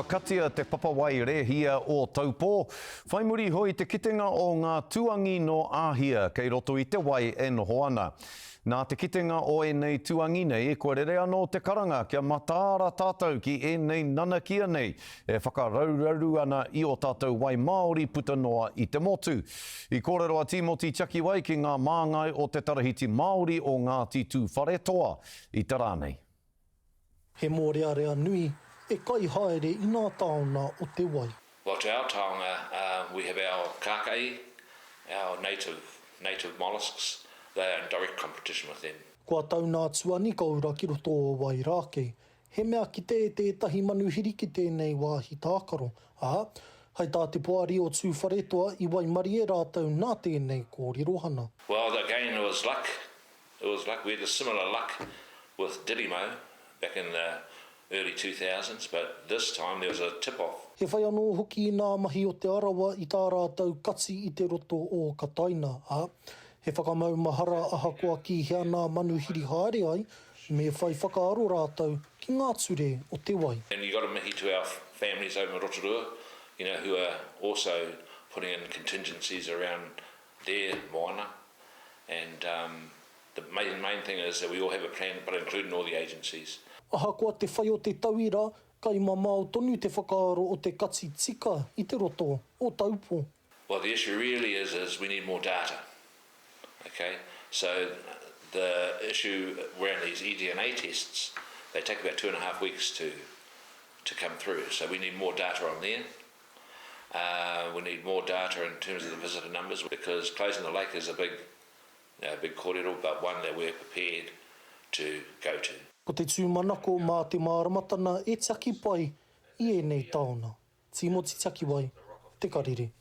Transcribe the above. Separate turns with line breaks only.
Katia te papawai rehia o Taupō. Whai muri hoi te kitenga o ngā tuangi no āhia kei roto i te wai e noho ana. Nā te kitenga o e nei tuangi nei e kōrere anō te karanga kia mataara tātou ki e nei nanakia nei e whakarauraru ana i o tātou wai Māori puta noa i te motu. I kōrero a Timoti Takiwai ki ngā māngai o te tarahiti Māori o Ngāti Tū Wharetoa i te rānei.
He mōrearea nui e kai haere i ngā taonga o te wai.
Well, to our taonga, we have our kākei, our native molluscs. They are in direct competition with them.
Kua tau nā tuani kaura ki roto o Wairākei. He mea ki tētahi manuhiri ki tēnei wāhi tākaro. Hei tā te poari o Tū Wharetoa i Waimari e rātou nā tēnei kōrirohana.
Well, again, it was luck. We had a similar luck with Didymo back in the early 2000s, but this time there was a tip-off.
He whai anō hoki i ngā mahi o te arawa i tā rātou kati i te roto o Kataina. He whakamaumahara ahakoa ki hea nā manuhiri haere ai, me whai whakaaro rātou ki ngā ture o te wai.
And you got a mihi to our families over in Rotorua, who are also putting in contingencies around their moana. And the main thing is that we all have a plan, but including all the agencies.
Ahakoa te whai o te tauira, kai mamao tonu te whakaaro o te kati tika i te roto o Taupō.
Well, the issue really is we need more data. Okay, so the issue around these eDNA tests, they take about 2.5 weeks to come through. So we need more data on there. We need more data in terms of the visitor numbers, because closing the lake is a big kōrero, but one that we're prepared to go to.
Ko te tūmanako mā te māramatana e taki pai i e nei taona. Timoti Takiwai, Te Karere.